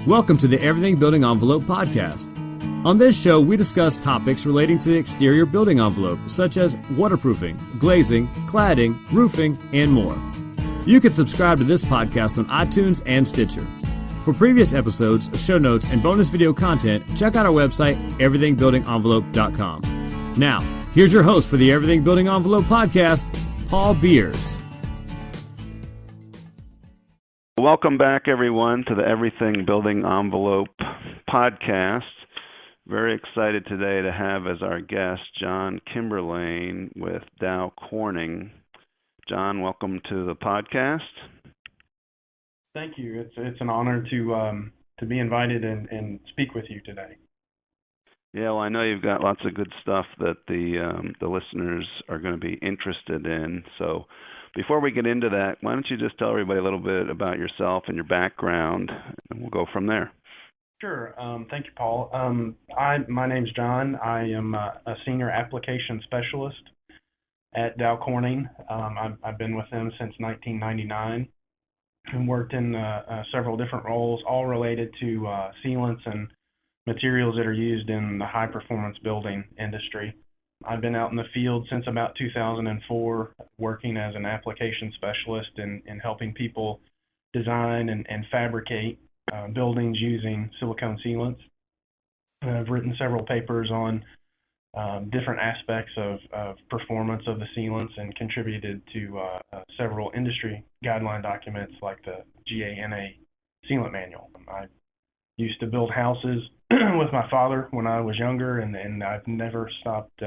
Welcome to the Everything Building Envelope podcast. On this show, we discuss topics relating to the exterior building envelope, such as waterproofing, glazing, cladding, roofing, and more. You can subscribe to this podcast on iTunes and Stitcher. For previous episodes, show notes, and bonus video content, check out our website, everythingbuildingenvelope.com. Now, here's your host for the Everything Building Envelope podcast, Paul Beers. Welcome back, everyone, to the Everything Building Envelope podcast. Very excited today to have as our guest John Kimberlain with Dow Corning. John, welcome to the podcast. Thank you. It's an honor to be invited and speak with you today. Yeah, well, I know you've got lots of good stuff that the listeners are going to be interested in. So before we get into that, why don't you just tell everybody a little bit about yourself and your background, and we'll go from there. Sure. Thank you, Paul. My name's John. I am a senior application specialist at Dow Corning. I've been with them since 1999 and worked in several different roles, all related to sealants and materials that are used in the high-performance building industry. I've been out in the field since about 2004, working as an application specialist in helping people design and fabricate buildings using silicone sealants. I've written several papers on different aspects of performance of the sealants and contributed to several industry guideline documents like the GANA sealant manual. I used to build houses with my father when I was younger, and I've never stopped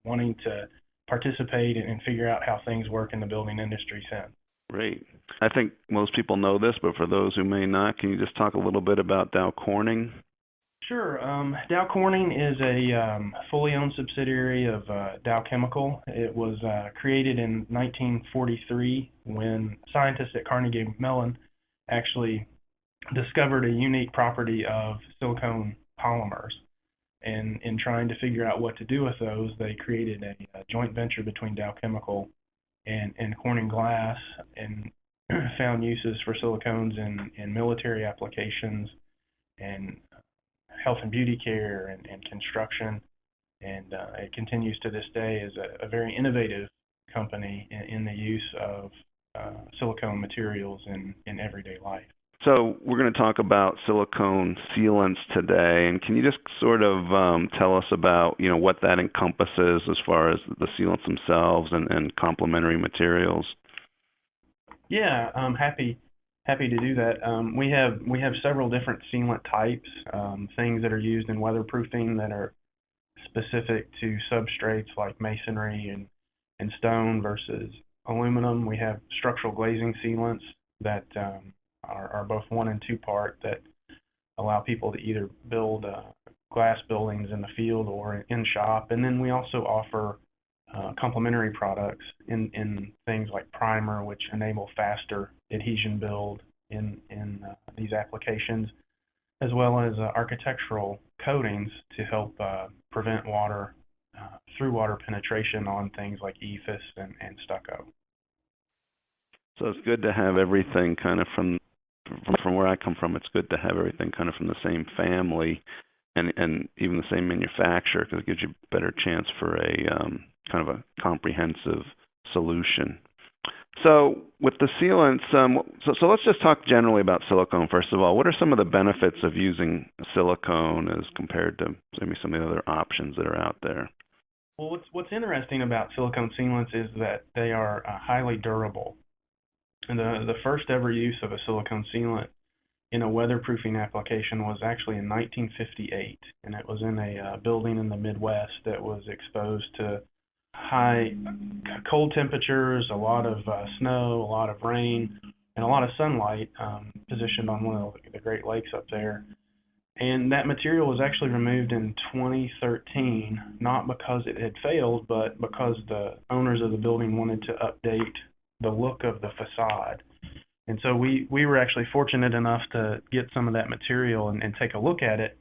wanting to participate and figure out how things work in the building industry since. Great. I think most people know this, but for those who may not, can you just talk a little bit about Dow Corning? Sure. Dow Corning is a fully owned subsidiary of Dow Chemical. It was created in 1943 when scientists at Carnegie Mellon actually discovered a unique property of silicone polymers. And in trying to figure out what to do with those, they created a joint venture between Dow Chemical and Corning Glass, and found uses for silicones in military applications and health and beauty care and construction. And it continues to this day as a very innovative company in the use of silicone materials in everyday life. So we're going to talk about silicone sealants today, and can you just sort of tell us about, what that encompasses as far as the sealants themselves and complementary materials? Yeah, I'm happy to do that. We have several different sealant types, things that are used in weatherproofing that are specific to substrates like masonry and stone versus aluminum. We have structural glazing sealants that are both 1 and 2 part that allow people to either build glass buildings in the field or in shop. And then we also offer complementary products in things like primer, which enable faster adhesion build in these applications, as well as architectural coatings to help prevent water through water penetration on things like EIFS and stucco. So it's good to have everything kind of from where I come from. It's good to have everything kind of from the same family and even the same manufacturer, because it gives you a better chance for a kind of a comprehensive solution. So with the sealants, so let's just talk generally about silicone first of all. What are some of the benefits of using silicone as compared to maybe some of the other options that are out there? Well, what's interesting about silicone sealants is that they are highly durable. And the first ever use of a silicone sealant in a weatherproofing application was actually in 1958, and it was in a building in the Midwest that was exposed to high cold temperatures, a lot of snow, a lot of rain, and a lot of sunlight, positioned on one of the Great Lakes up there. And that material was actually removed in 2013, not because it had failed, but because the owners of the building wanted to update the look of the facade. And so we were actually fortunate enough to get some of that material and take a look at it.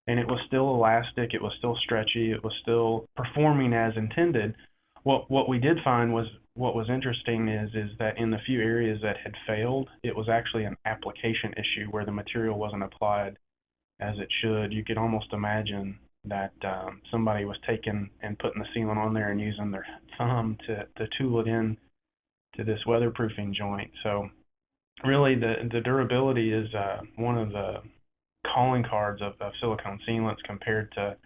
And it was still elastic, it was still stretchy, it was still performing as intended. What we did find was what was interesting is that in the few areas that had failed, it was actually an application issue where the material wasn't applied as it should. You could almost imagine that somebody was taking and putting the sealant on there and using their thumb to tool it in to this weatherproofing joint. So really the durability is one of the calling cards of silicone sealants compared to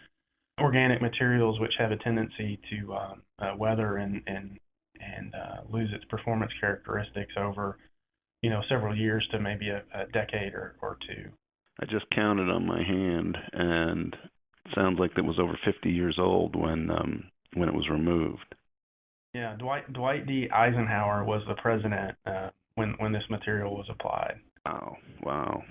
organic materials, which have a tendency to weather and lose its performance characteristics over, several years to maybe a decade or two. I just counted on my hand, and it sounds like it was over 50 years old when it was removed. Yeah, Dwight D. Eisenhower was the president when this material was applied. Oh, wow.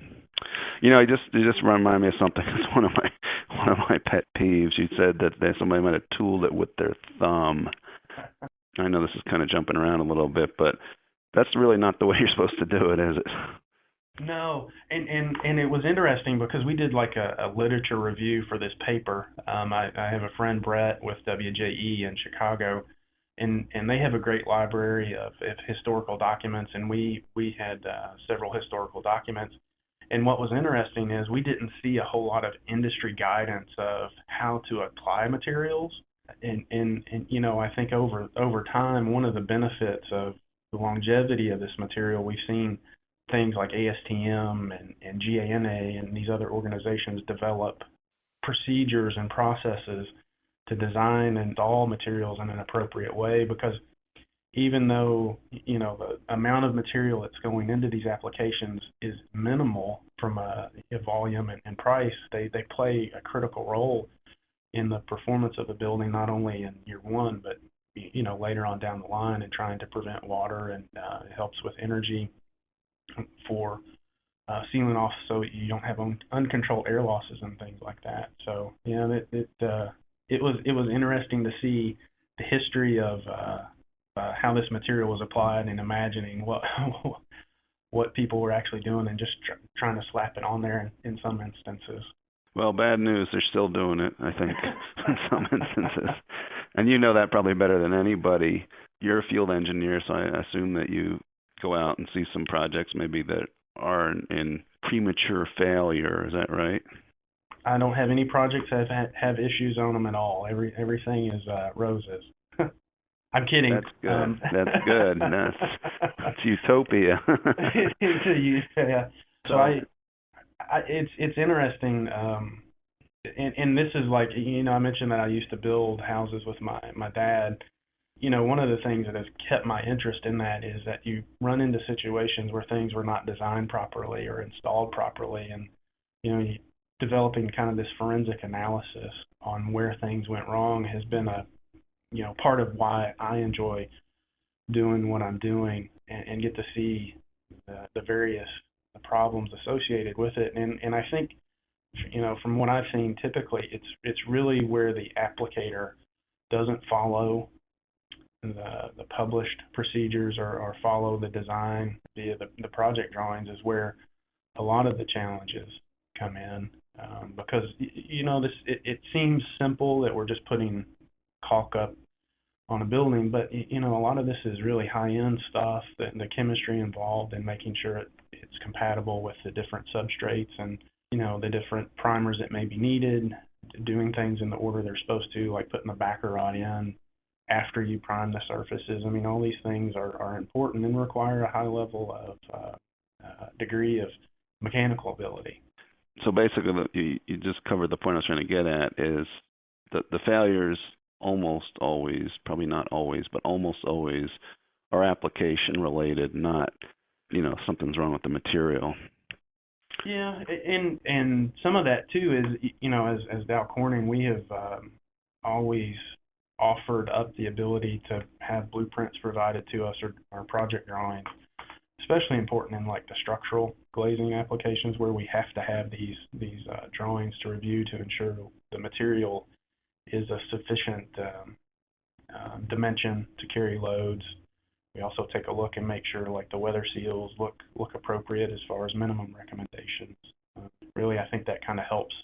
It just reminded me of something. It's one of my pet peeves. You said that somebody might have tooled it with their thumb. I know this is kind of jumping around a little bit, but that's really not the way you're supposed to do it, is it? No, and it was interesting because we did like a literature review for this paper. I have a friend, Brett, with WJE in Chicago, and they have a great library of historical documents, and we had several historical documents. And what was interesting is we didn't see a whole lot of industry guidance of how to apply materials. And I think over time, one of the benefits of the longevity of this material, we've seen things like ASTM and GANA and these other organizations develop procedures and processes to design and install materials in an appropriate way, because even though the amount of material that's going into these applications is minimal from a volume and price, they play a critical role in the performance of the building, not only in year one, but later on down the line, and trying to prevent water, and it helps with energy for sealing off so you don't have uncontrolled air losses and things like that. So it was interesting to see the history of how this material was applied, and imagining what people were actually doing, and just trying to slap it on there in some instances. Well, bad news, they're still doing it, I think, in some instances. And you know that probably better than anybody. You're a field engineer, so I assume that you go out and see some projects maybe that are in premature failure. Is that right? I don't have any projects that have issues on them at all. Everything is roses. I'm kidding. That's good. That's good. That's utopia. Yeah. So it's interesting, and this is like, I mentioned that I used to build houses with my dad. One of the things that has kept my interest in that is that you run into situations where things were not designed properly or installed properly, and developing kind of this forensic analysis on where things went wrong has been a part of why I enjoy doing what I'm doing, and get to see the various problems associated with it. And I think, from what I've seen, typically it's really where the applicator doesn't follow the published procedures or follow the design via the project drawings, is where a lot of the challenges come in, because it seems simple that we're just putting caulk up on a building, but a lot of this is really high-end stuff, the chemistry involved in making sure it's compatible with the different substrates, and the different primers that may be needed, doing things in the order they're supposed to, like putting the backer rod in after you prime the surfaces. I mean, all these things are important and require a high level of degree of mechanical ability. So basically, you just covered the point I was trying to get at, is that the failures almost always, probably not always, but almost always, are application related, not, something's wrong with the material. Yeah, and some of that too is, as Dow Corning, we have always offered up the ability to have blueprints provided to us, or project drawings, especially important in like the structural glazing applications, where we have to have these drawings to review to ensure the material is a sufficient dimension to carry loads. We also take a look and make sure like the weather seals look appropriate as far as minimum recommendations. Really, I think that kind of helps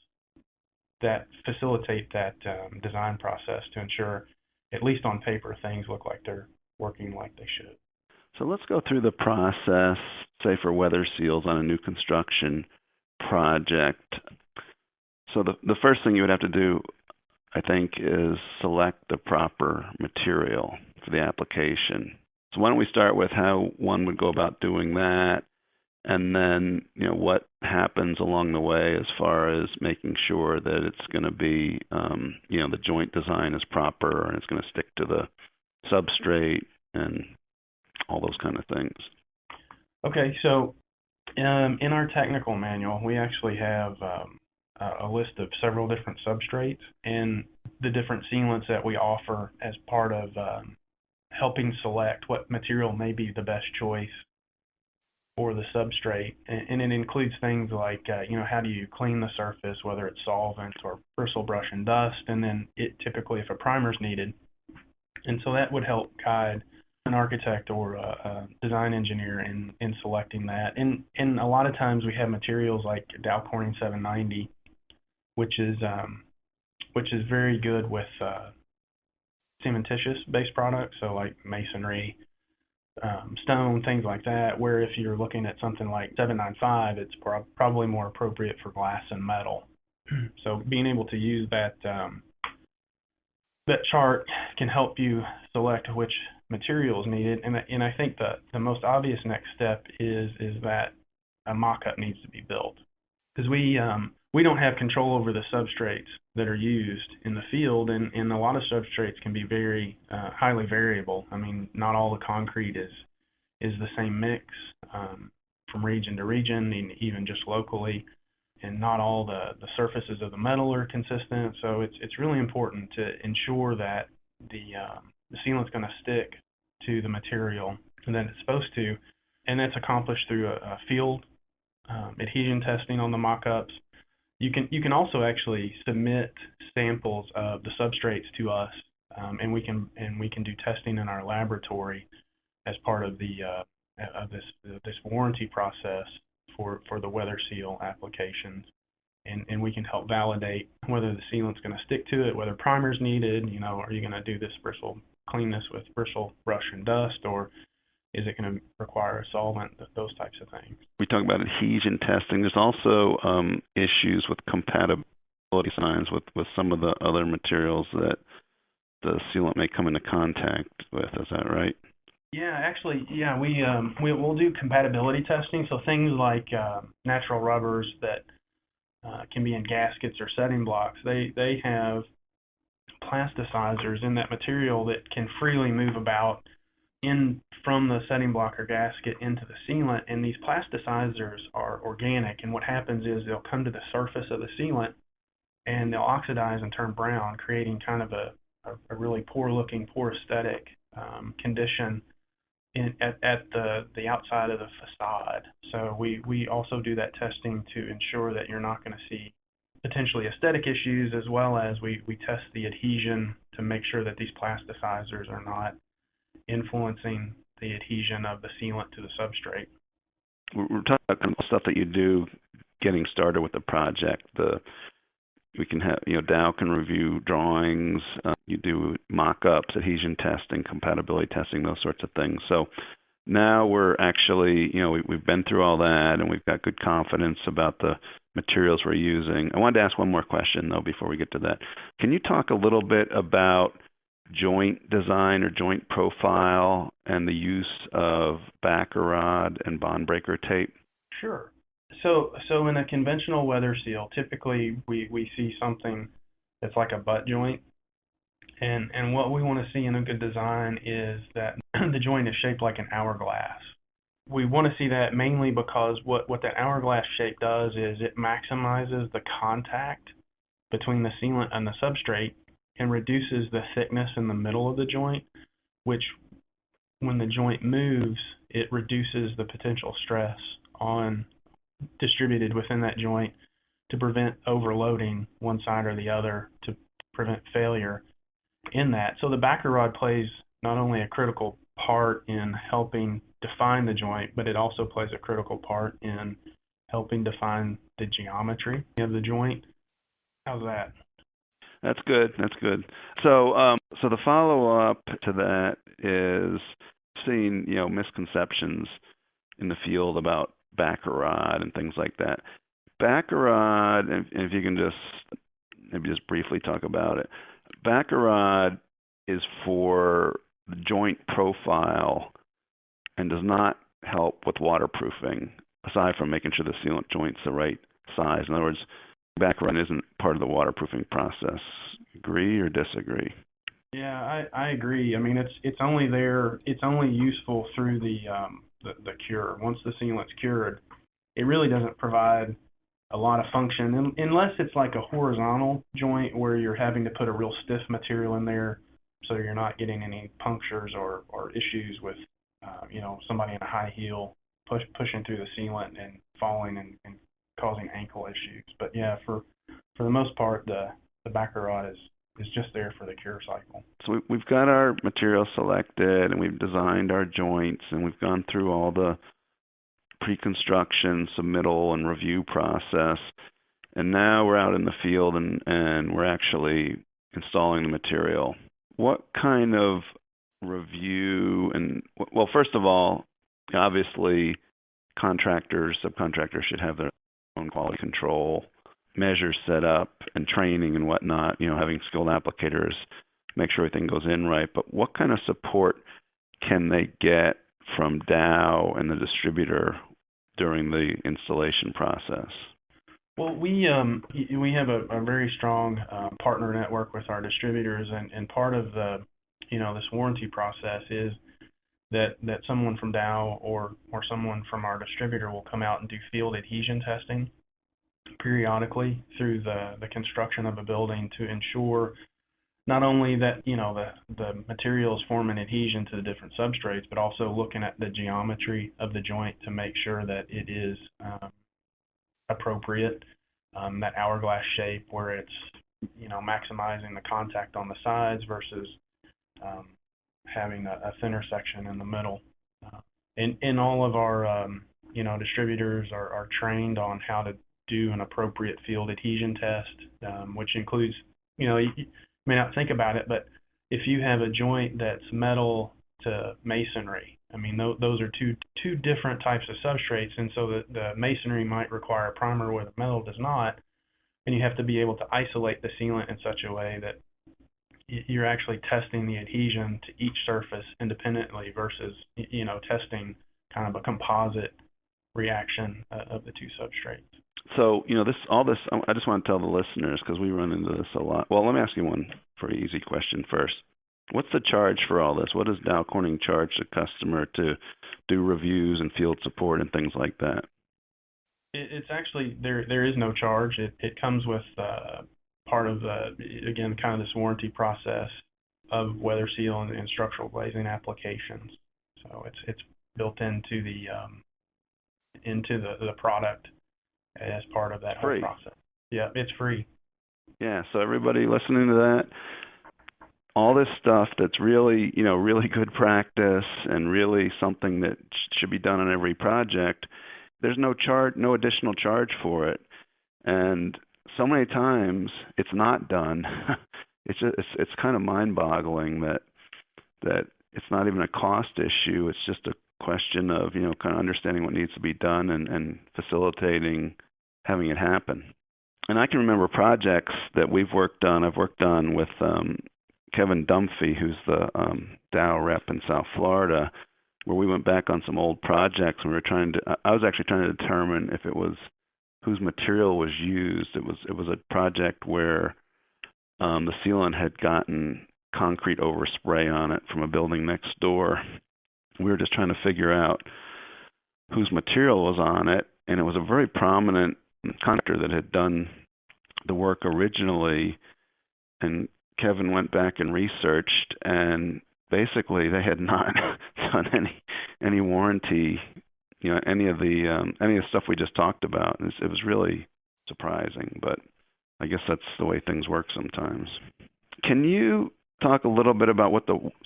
facilitate that design process to ensure, at least on paper, things look like they're working like they should. So let's go through the process, say for weather seals on a new construction project. So the first thing you would have to do, I think, is select the proper material for the application. So why don't we start with how one would go about doing that, and then what happens along the way as far as making sure that it's going to be the joint design is proper and it's going to stick to the substrate and all those kind of things. Okay, so in our technical manual, we actually have a list of several different substrates and the different sealants that we offer as part of helping select what material may be the best choice for the substrate. And it includes things like, how do you clean the surface, whether it's solvents or bristle brush and dust, and then typically if a primer is needed. And so that would help guide an architect or a design engineer in selecting that. And a lot of times we have materials like Dow Corning 790, which is very good with cementitious-based products, so like masonry, stone, things like that, where if you're looking at something like 795, it's probably more appropriate for glass and metal. So being able to use that chart can help you select which material is needed, and I think the most obvious next step is that a mock-up needs to be built, because we don't have control over the substrates that are used in the field, and a lot of substrates can be very highly variable. I mean, not all the concrete is the same mix from region to region, and even just locally, and not all the surfaces of the metal are consistent. So it's really important to ensure that the sealant's going to stick to the material that it's supposed to, and that's accomplished through a field adhesion testing on the mock-ups. You can also actually submit samples of the substrates to us, and we can do testing in our laboratory as part of this warranty process for the weather seal applications, and we can help validate whether the sealant's going to stick to it, whether primer's needed. Are you going to do this clean this with bristle brush and dust, or is it going to require a solvent, those types of things. We talk about adhesion testing. There's also issues with compatibility signs with some of the other materials that the sealant may come into contact with. Is that right? Yeah, actually, we'll do compatibility testing. So things like natural rubbers that can be in gaskets or setting blocks, they have plasticizers in that material that can freely move about from the setting block or gasket into the sealant, and these plasticizers are organic, and what happens is they'll come to the surface of the sealant and they'll oxidize and turn brown, creating kind of a really poor aesthetic condition at the outside of the facade. So we also do that testing to ensure that you're not going to see potentially aesthetic issues, as well as we test the adhesion to make sure that these plasticizers are not influencing the adhesion of the sealant to the substrate. We're talking about kind of stuff that you do getting started with the project. We can have, Dow can review drawings, you do mock-ups, adhesion testing, compatibility testing, those sorts of things. So now we're actually, we've been through all that, and we've got good confidence about the materials we're using. I wanted to ask one more question, though, before we get to that. Can you talk a little bit about joint design or joint profile and the use of backer rod and bond breaker tape? Sure. So in a conventional weather seal, typically we see something that's like a butt joint, and what we want to see in a good design is that the joint is shaped like an hourglass. We want to see that mainly because what that hourglass shape does is it maximizes the contact between the sealant and the substrate and reduces the thickness in the middle of the joint, which when the joint moves, it reduces the potential stress distributed within that joint to prevent overloading one side or the other, to prevent failure in that. So the backer rod plays not only a critical part in helping define the joint, but it also plays a critical part in helping define the geometry of the joint. How's that? That's good. So So the follow-up to that is seeing, misconceptions in the field about Baccarat and things like that. Baccarat, and if you can maybe just briefly talk about it. Baccarat is for the joint profile and does not help with waterproofing, aside from making sure the sealant joint's the right size. In other words, Baccarat isn't part of the waterproofing process. Agree or disagree? Yeah, I agree. I mean, it's only there. It's only useful through the cure. Once the sealant's cured, it really doesn't provide a lot of function unless it's like a horizontal joint where you're having to put a real stiff material in there, so you're not getting any punctures or issues with somebody in a high heel pushing through the sealant and falling and causing ankle issues. But yeah, for the most part, the Baccarat is just there for the cure cycle. So we've got our material selected, and we've designed our joints, and we've gone through all the pre-construction, submittal, and review process. And now we're out in the field, and we're actually installing the material. What kind of review well, first of all, obviously, subcontractors should have their own quality control measures set up and training and whatnot, having skilled applicators make sure everything goes in right. But what kind of support can they get from Dow and the distributor during the installation process? Well, we have a very strong partner network with our distributors, and part of the this warranty process is that someone from Dow or someone from our distributor will come out and do field adhesion testing periodically through the construction of a building to ensure not only that the materials form an adhesion to the different substrates, but also looking at the geometry of the joint to make sure that it is appropriate, that hourglass shape where it's maximizing the contact on the sides versus having a thinner section in the middle. And all of our distributors are trained on how to do an appropriate field adhesion test, which includes you may not think about it, but if you have a joint that's metal to masonry, I mean, those are two different types of substrates, and so the masonry might require a primer where the metal does not, and you have to be able to isolate the sealant in such a way that you're actually testing the adhesion to each surface independently versus, testing kind of a composite reaction of the two substrates. So, I just want to tell the listeners, because we run into this a lot. Well, let me ask you one pretty easy question first. What's the charge for all this? What does Dow Corning charge the customer to do reviews and field support and things like that? It's actually, there is no charge. It comes with part of again, kind of this warranty process of weather seal and structural glazing applications. So it's built into the product as part of that whole process. Yeah, it's free. Yeah, so everybody listening to that, all this stuff that's really, really good practice and really something that should be done on every project, there's no additional charge for it. And so many times it's not done. It's kind of mind-boggling that it's not even a cost issue. It's just a question of, kind of understanding what needs to be done and facilitating having it happen. And I can remember projects that I've worked on with Kevin Dunphy, who's the Dow rep in South Florida, where we went back on some old projects and I was actually trying to determine if it was whose material was used. It was a project where the sealant had gotten concrete overspray on it from a building next door. We were just trying to figure out whose material was on it, and it was a very prominent contractor that had done the work originally, and Kevin went back and researched, and basically they had not done any warranty, any of the stuff we just talked about. It was really surprising, but I guess that's the way things work sometimes. Can you talk a little bit about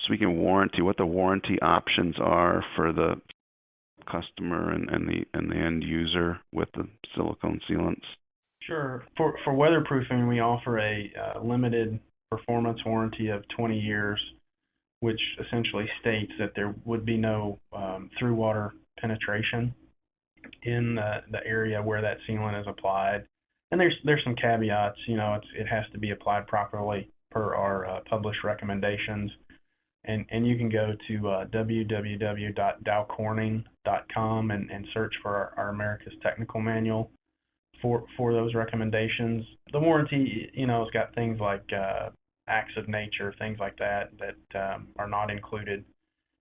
speaking of warranty, what the warranty options are for the customer and the end user with the silicone sealants? Sure. For weatherproofing, we offer a limited performance warranty of 20 years, which essentially states that there would be no through water penetration in the area where that sealant is applied. And there's some caveats. It has to be applied properly per our published recommendations. And you can go to www.dowcorning.com and search for our America's Technical Manual for those recommendations. The warranty, it's got things like acts of nature, things like that are not included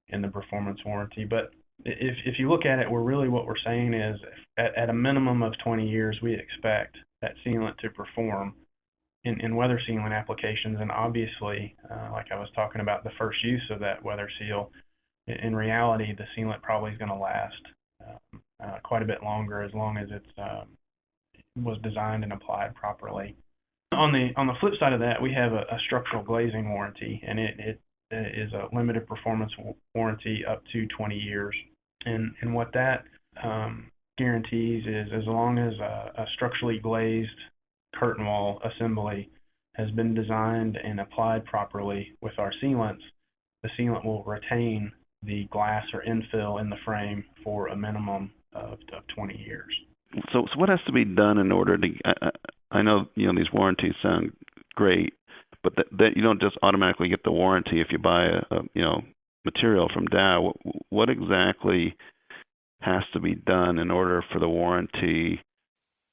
in the performance warranty. But if you look at it, what we're saying is at a minimum of 20 years, we expect that sealant to perform in weather sealing applications. And obviously, like I was talking about the first use of that weather seal, in reality, the sealant probably is going to last quite a bit longer as long as it was designed and applied properly. On the flip side of that, we have a structural glazing warranty, and it is a limited performance warranty up to 20 years. And what that guarantees is as long as a structurally glazed curtain wall assembly has been designed and applied properly with our sealants, the sealant will retain the glass or infill in the frame for a minimum of 20 years. So what has to be done in order to? I know these warranties sound great, but that you don't just automatically get the warranty if you buy a material from Dow. What exactly has to be done in order for the warranty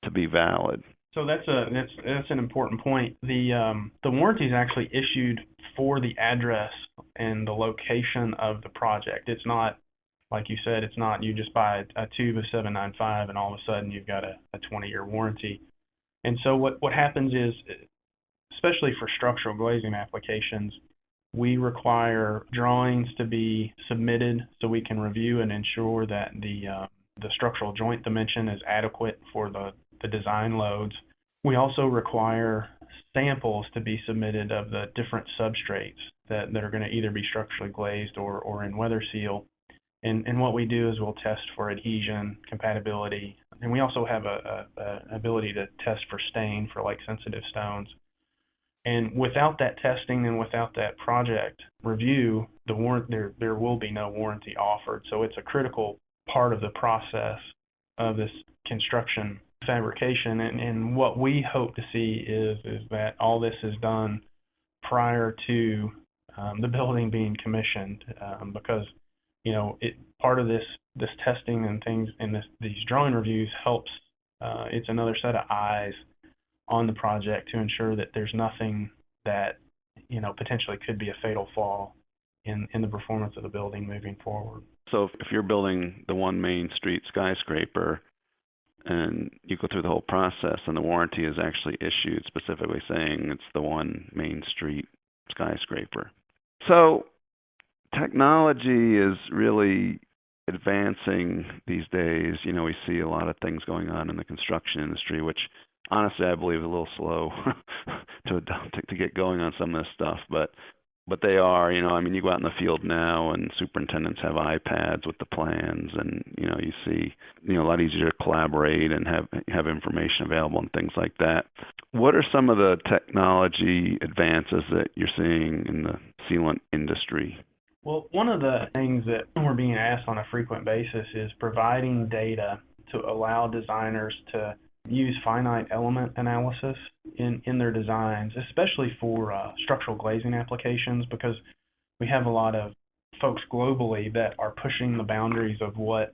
to be valid? So that's an important point. The warranty is actually issued for the address and the location of the project. It's not, like you said, it's not you just buy a tube of 795 and all of a sudden you've got a 20-year warranty. And so what happens is, especially for structural glazing applications, we require drawings to be submitted so we can review and ensure that the structural joint dimension is adequate for the design loads. We also require samples to be submitted of the different substrates that are going to either be structurally glazed or in weather seal. And what we do is we'll test for adhesion, compatibility, and we also have a ability to test for stain for sensitive stones. And without that testing and without that project review, there will be no warranty offered. So it's a critical part of the process of this construction fabrication. And what we hope to see is that all this is done prior to the building being commissioned, because part of this testing and things and these drawing reviews helps. It's another set of eyes on the project to ensure that there's nothing that potentially could be a fatal flaw in the performance of the building moving forward. So if you're building the one main street skyscraper and you go through the whole process and the warranty is actually issued specifically saying it's the one main street skyscraper. So technology is really advancing these days. We see a lot of things going on in the construction industry, which honestly I believe is a little slow to get going on some of this stuff, but they are. You go out in the field now and superintendents have iPads with the plans, and you see a lot easier to collaborate and have information available and things like that. What are some of the technology advances that you're seeing in the sealant industry? Well, one of the things that we're being asked on a frequent basis is providing data to allow designers to use finite element analysis in their designs, especially for structural glazing applications, because we have a lot of folks globally that are pushing the boundaries of what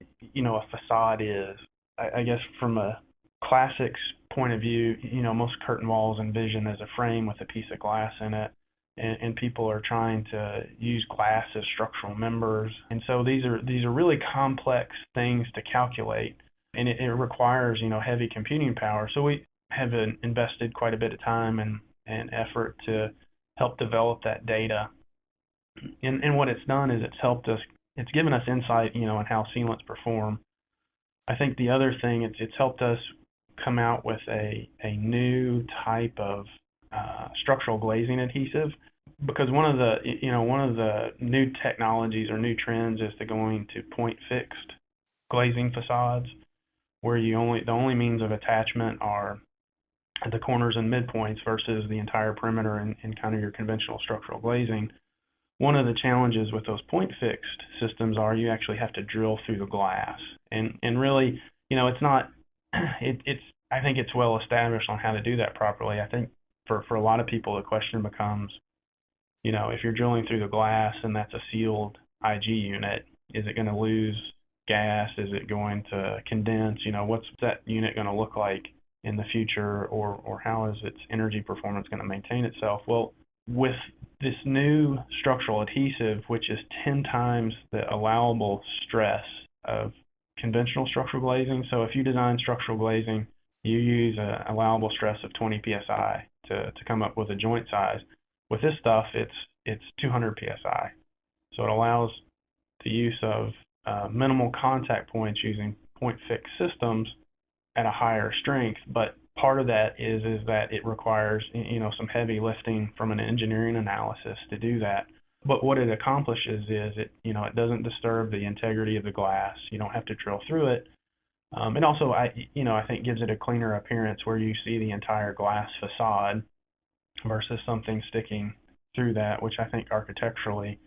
a facade is. I guess from a classics point of view, most curtain walls envision as a frame with a piece of glass in it. And people are trying to use glass as structural members. And so these are really complex things to calculate, and it requires, heavy computing power. So we have invested quite a bit of time and effort to help develop that data. And what it's done is it's given us insight, on how sealants perform. I think the other thing, it's helped us come out with a new type of structural glazing adhesive, because one of the new technologies or new trends is going to point fixed glazing facades, where the only means of attachment are the corners and midpoints versus the entire perimeter in kind of your conventional structural glazing. One of the challenges with those point fixed systems are you actually have to drill through the glass, and really, it's not. I think it's well established on how to do that properly. I think for a lot of people, the question becomes, if you're drilling through the glass and that's a sealed IG unit, is it going to lose gas? Is it going to condense? What's that unit going to look like in the future, or how is its energy performance going to maintain itself? Well, with this new structural adhesive, which is 10 times the allowable stress of conventional structural glazing. So if you design structural glazing, you use an allowable stress of 20 psi to come up with a joint size. With this stuff, it's 200 psi. So it allows the use of minimal contact points using point fixed systems at a higher strength, but part of that is that it requires some heavy lifting from an engineering analysis to do that. But what it accomplishes is it doesn't disturb the integrity of the glass. You don't have to drill through it. And also I think gives it a cleaner appearance where you see the entire glass facade versus something sticking through that, which I think architecturally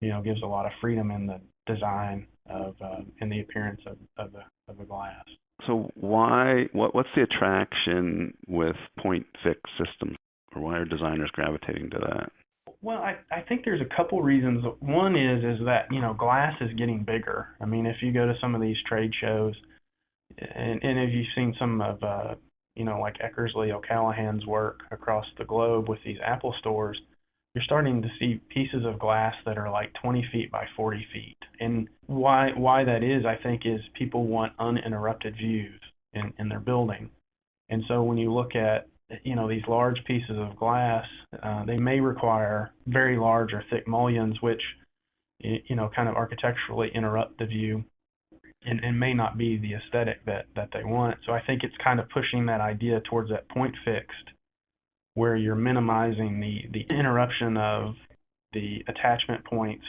gives a lot of freedom in the design of in the appearance of the glass. So what's the attraction with point fixed systems, or why are designers gravitating to that? Well, I think there's a couple reasons. One is that glass is getting bigger. I mean, if you go to some of these trade shows, and if you've seen some of like Eckersley O'Callahan's work across the globe with these Apple stores, you're starting to see pieces of glass that are like 20 feet by 40 feet. And why that is, I think, is people want uninterrupted views in their building. And so when you look at, these large pieces of glass, they may require very large or thick mullions, which, kind of architecturally interrupt the view and may not be the aesthetic that they want. So I think it's kind of pushing that idea towards that point fixed, where you're minimizing the interruption of the attachment points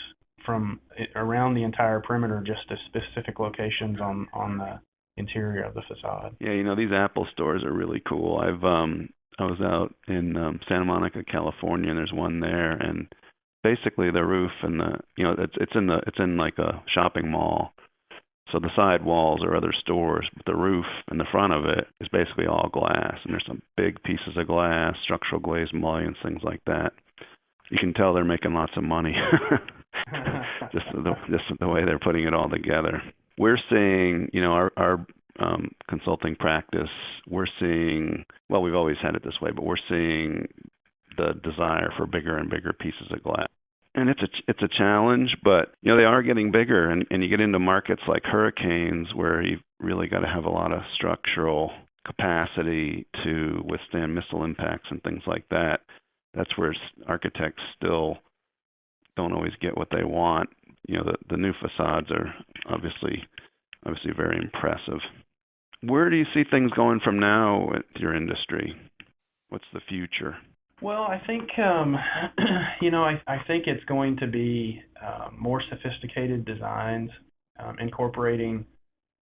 from around the entire perimeter just to specific locations on the interior of the facade. Yeah, these Apple stores are really cool. I was out in Santa Monica, California, and there's one there, and basically the roof and it's in like a shopping mall. So the side walls are other stores, but the roof and the front of it is basically all glass. And there's some big pieces of glass, structural glazed mullions, things like that. You can tell they're making lots of money, just the way they're putting it all together. We're seeing, our consulting practice, we're seeing, well, we've always had it this way, but we're seeing the desire for bigger and bigger pieces of glass. And it's a challenge, but they are getting bigger, and you get into markets like hurricanes where you've really got to have a lot of structural capacity to withstand missile impacts and things like that. That's where architects still don't always get what they want. The new facades are obviously very impressive. Where do you see things going from now with your industry? What's the future? Well, I think, I think it's going to be more sophisticated designs, incorporating,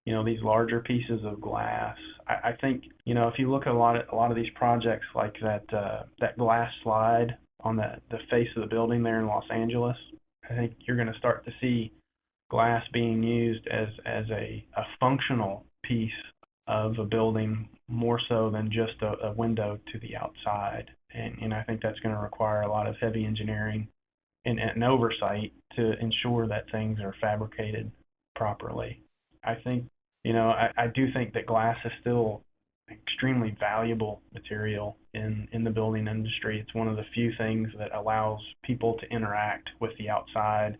these larger pieces of glass. I think, if you look at a lot of these projects like that glass slide on the face of the building there in Los Angeles, I think you're going to start to see glass being used as a functional piece of a building more so than just a window to the outside. And I think that's going to require a lot of heavy engineering and oversight to ensure that things are fabricated properly. I think, I do think that glass is still extremely valuable material in the building industry. It's one of the few things that allows people to interact with the outside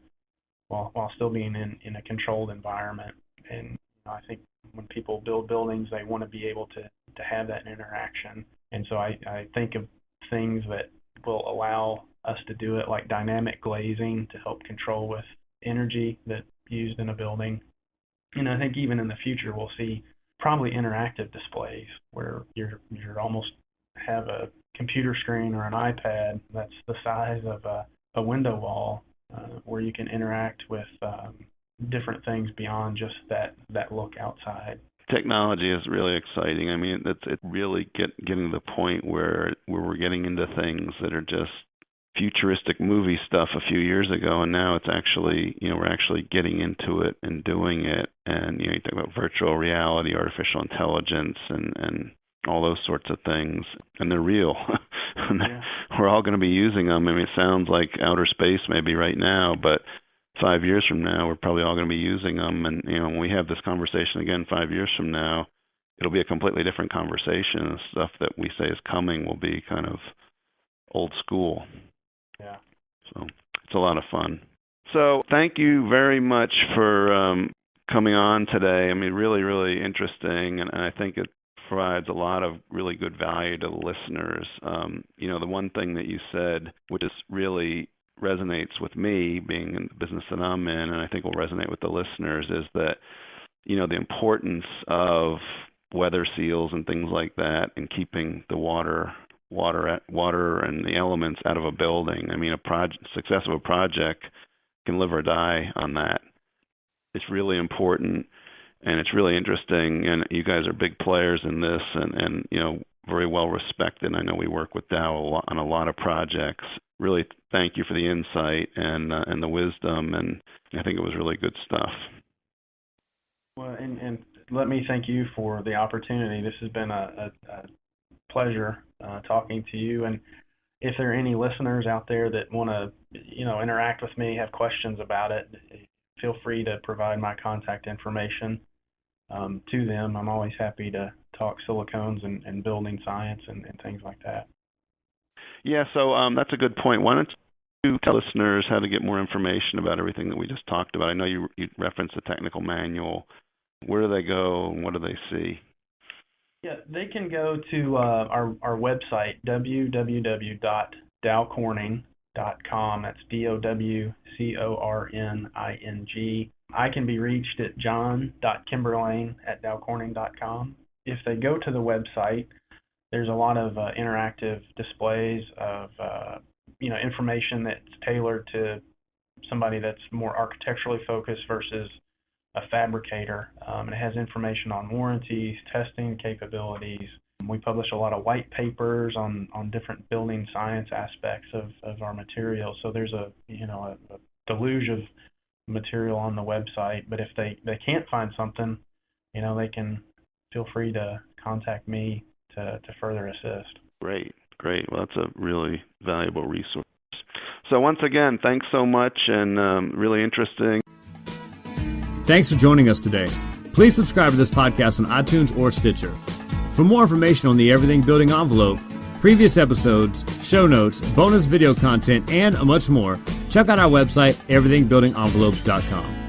while still being in a controlled environment. And I think when people build buildings, they want to be able to have that interaction. And so I think of things that will allow us to do it, like dynamic glazing to help control with energy that's used in a building. And I think even in the future, we'll see probably interactive displays where you're almost have a computer screen or an iPad that's the size of a window wall, where you can interact with different things beyond just that look outside. Technology is really exciting. I mean, it's really getting to the point where we're getting into things that are just futuristic movie stuff a few years ago, and now it's actually, we're actually getting into it and doing it. And you talk about virtual reality, artificial intelligence, and all those sorts of things, and they're real. Yeah. We're all going to be using them. I mean, it sounds like outer space maybe right now, but 5 years from now, we're probably all going to be using them. And when we have this conversation again 5 years from now, it'll be a completely different conversation. The stuff that we say is coming will be kind of old school. Yeah. So it's a lot of fun. So thank you very much for coming on today. I mean, really, really interesting, and I think it provides a lot of really good value to the listeners. The one thing that you said, which is really resonates with me, being in the business that I'm in, and I think will resonate with the listeners, is that the importance of weather seals and things like that, and keeping the water and the elements out of a building. I mean, success of a project can live or die on that. It's really important, and it's really interesting. And you guys are big players in this, and very well respected. I know we work with Dow on a lot of projects. Really, thank you for the insight and the wisdom, and I think it was really good stuff. Well, and let me thank you for the opportunity. This has been a pleasure talking to you. And if there are any listeners out there that want to, interact with me, have questions about it, feel free to provide my contact information to them. I'm always happy to talk silicones and building science and things like that. Yeah, so that's a good point. Why don't you tell listeners how to get more information about everything that we just talked about? I know you referenced the technical manual. Where do they go and what do they see? Yeah, they can go to our website, www.dowcorning.com. That's DOWCORNING. I can be reached at john.kimberlain@dowcorning.com. If they go to the website, there's a lot of interactive displays of information that's tailored to somebody that's more architecturally focused versus a fabricator. It has information on warranties, testing capabilities. We publish a lot of white papers on different building science aspects of our material. So there's a deluge of material on the website. But if they can't find something, they can feel free to contact me to further assist. Great. Well, that's a really valuable resource. So once again, thanks so much, and really interesting. Thanks for joining us today. Please subscribe to this podcast on iTunes or Stitcher. For more information on the Everything Building envelope, previous episodes, show notes, bonus video content, and much more, check out our website, everythingbuildingenvelope.com.